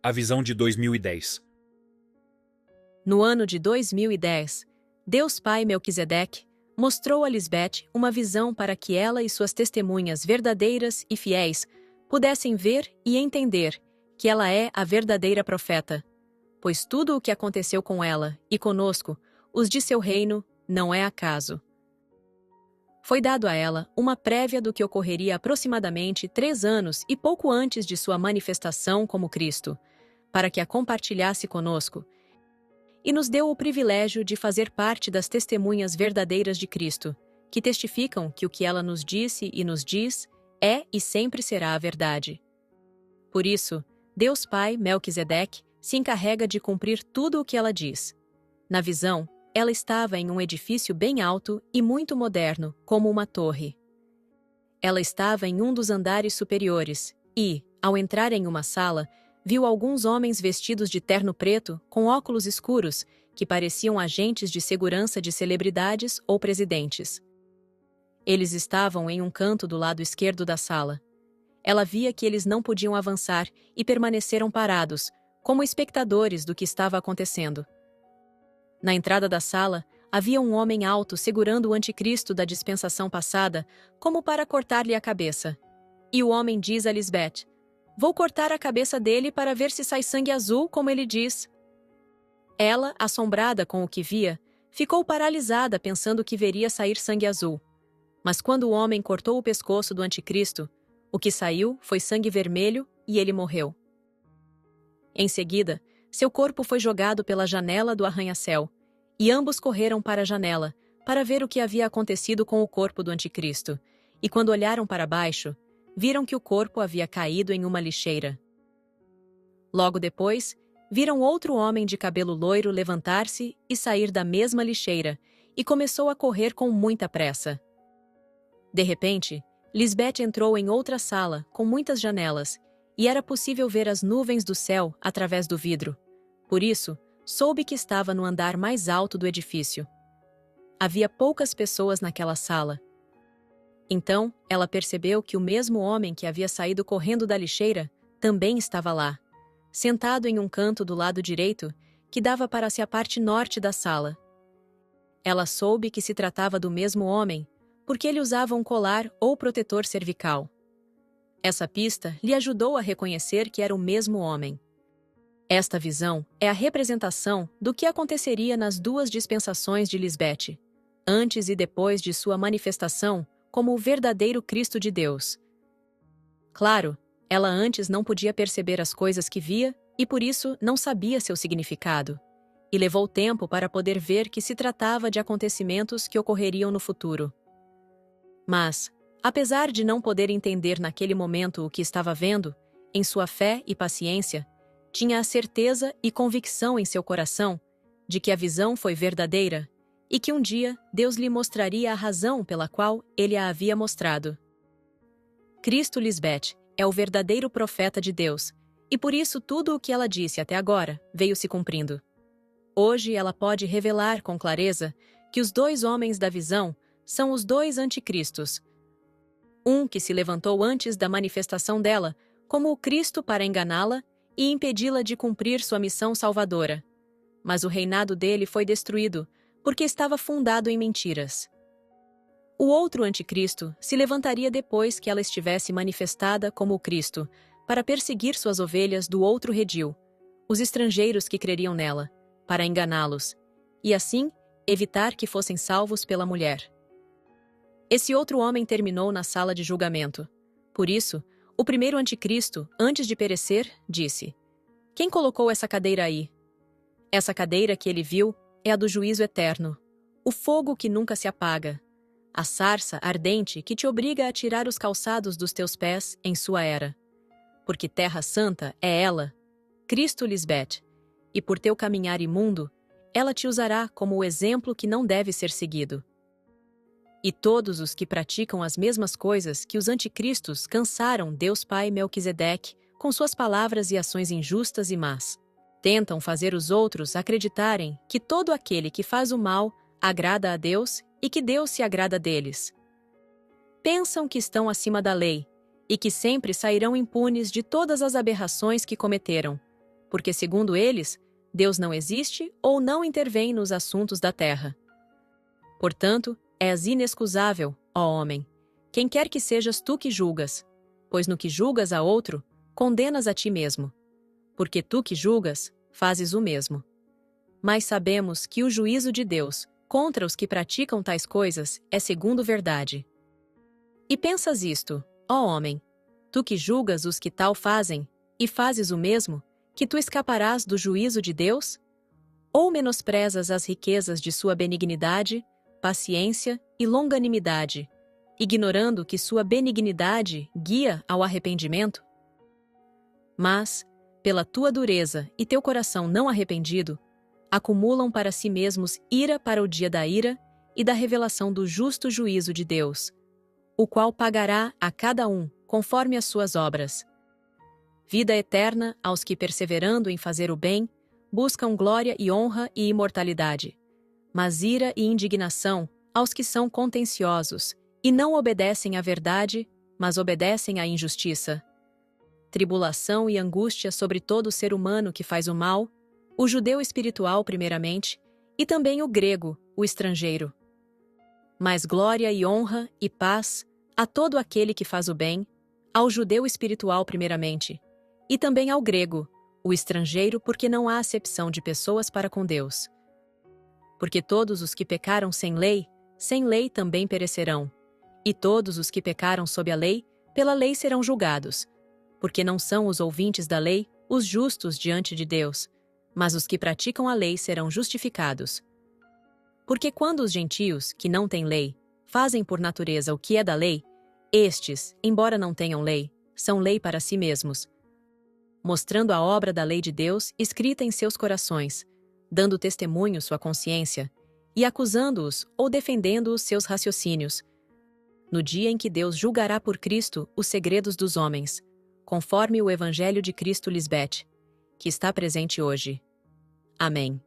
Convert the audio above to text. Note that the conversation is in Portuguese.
A visão de 2010. No ano de 2010, Deus Pai Melquisedeque mostrou a Lisbeth uma visão para que ela e suas testemunhas verdadeiras e fiéis pudessem ver e entender que ela é a verdadeira profeta, pois tudo o que aconteceu com ela e conosco, os de seu reino, não é acaso. Foi dado a ela uma prévia do que ocorreria aproximadamente 3 anos e pouco antes de sua manifestação como Cristo, para que a compartilhasse conosco, e nos deu o privilégio de fazer parte das testemunhas verdadeiras de Cristo, que testificam que o que ela nos disse e nos diz é e sempre será a verdade. Por isso, Deus Pai Melquisedeque se encarrega de cumprir tudo o que ela diz. Na visão, ela estava em um edifício bem alto e muito moderno, como uma torre. Ela estava em um dos andares superiores e, ao entrar em uma sala, viu alguns homens vestidos de terno preto, com óculos escuros, que pareciam agentes de segurança de celebridades ou presidentes. Eles estavam em um canto do lado esquerdo da sala. Ela via que eles não podiam avançar e permaneceram parados, como espectadores do que estava acontecendo. Na entrada da sala, havia um homem alto segurando o anticristo da dispensação passada, como para cortar-lhe a cabeça. E o homem diz a Lisbeth: "Vou cortar a cabeça dele para ver se sai sangue azul, como ele diz." Ela, assombrada com o que via, ficou paralisada pensando que veria sair sangue azul. Mas quando o homem cortou o pescoço do anticristo, o que saiu foi sangue vermelho e ele morreu. Em seguida, seu corpo foi jogado pela janela do arranha-céu, e ambos correram para a janela, para ver o que havia acontecido com o corpo do anticristo, e quando olharam para baixo, viram que o corpo havia caído em uma lixeira. Logo depois, viram outro homem de cabelo loiro levantar-se e sair da mesma lixeira, e começou a correr com muita pressa. De repente, Lisbeth entrou em outra sala, com muitas janelas, e era possível ver as nuvens do céu através do vidro. Por isso, soube que estava no andar mais alto do edifício. Havia poucas pessoas naquela sala. Então, ela percebeu que o mesmo homem que havia saído correndo da lixeira também estava lá, sentado em um canto do lado direito, que dava para a parte norte da sala. Ela soube que se tratava do mesmo homem, porque ele usava um colar ou protetor cervical. Essa pista lhe ajudou a reconhecer que era o mesmo homem. Esta visão é a representação do que aconteceria nas duas dispensações de Lisbeth, antes e depois de sua manifestação como o verdadeiro Cristo de Deus. Claro, ela antes não podia perceber as coisas que via e por isso não sabia seu significado, e levou tempo para poder ver que se tratava de acontecimentos que ocorreriam no futuro. Mas, apesar de não poder entender naquele momento o que estava vendo, em sua fé e paciência, tinha a certeza e convicção em seu coração de que a visão foi verdadeira e que um dia Deus lhe mostraria a razão pela qual ele a havia mostrado. Cristo Lisbeth é o verdadeiro profeta de Deus, e por isso tudo o que ela disse até agora veio se cumprindo. Hoje ela pode revelar com clareza que os 2 homens da visão são os 2 anticristos. Um que se levantou antes da manifestação dela, como o Cristo para enganá-la e impedi-la de cumprir sua missão salvadora. Mas o reinado dele foi destruído, porque estava fundado em mentiras. O outro anticristo se levantaria depois que ela estivesse manifestada como o Cristo, para perseguir suas ovelhas do outro redil, os estrangeiros que creriam nela, para enganá-los, e assim evitar que fossem salvos pela mulher. Esse outro homem terminou na sala de julgamento. Por isso, o primeiro anticristo, antes de perecer, disse: "Quem colocou essa cadeira aí?" Essa cadeira que ele viu é a do juízo eterno, o fogo que nunca se apaga, a sarça ardente que te obriga a tirar os calçados dos teus pés em sua era. Porque terra santa é ela, Cristo Lisbeth, e por teu caminhar imundo, ela te usará como o exemplo que não deve ser seguido. E todos os que praticam as mesmas coisas que os anticristos cansaram Deus Pai Melquisedeque com suas palavras e ações injustas e más. Tentam fazer os outros acreditarem que todo aquele que faz o mal agrada a Deus e que Deus se agrada deles. Pensam que estão acima da lei e que sempre sairão impunes de todas as aberrações que cometeram, porque, segundo eles, Deus não existe ou não intervém nos assuntos da terra. Portanto, és inexcusável, ó homem, quem quer que sejas tu que julgas, pois no que julgas a outro, condenas a ti mesmo. Porque tu que julgas, fazes o mesmo. Mas sabemos que o juízo de Deus contra os que praticam tais coisas é segundo verdade. E pensas isto, ó homem, tu que julgas os que tal fazem, e fazes o mesmo, que tu escaparás do juízo de Deus? Ou menosprezas as riquezas de sua benignidade, paciência e longanimidade, ignorando que sua benignidade guia ao arrependimento? Mas, pela tua dureza e teu coração não arrependido, acumulam para si mesmos ira para o dia da ira e da revelação do justo juízo de Deus, o qual pagará a cada um conforme as suas obras. Vida eterna aos que, perseverando em fazer o bem, buscam glória e honra e imortalidade, mas ira e indignação aos que são contenciosos e não obedecem à verdade, mas obedecem à injustiça. Tribulação e angústia sobre todo ser humano que faz o mal, o judeu espiritual primeiramente, e também o grego, o estrangeiro. Mas glória e honra e paz a todo aquele que faz o bem, ao judeu espiritual primeiramente, e também ao grego, o estrangeiro, porque não há acepção de pessoas para com Deus. Porque todos os que pecaram sem lei também perecerão, e todos os que pecaram sob a lei, pela lei serão julgados, porque não são os ouvintes da lei os justos diante de Deus, mas os que praticam a lei serão justificados. Porque quando os gentios, que não têm lei, fazem por natureza o que é da lei, estes, embora não tenham lei, são lei para si mesmos, mostrando a obra da lei de Deus escrita em seus corações, dando testemunho sua consciência, e acusando-os ou defendendo-os seus raciocínios, no dia em que Deus julgará por Cristo os segredos dos homens, conforme o Evangelho de Cristo lhes bete, que está presente hoje. Amém.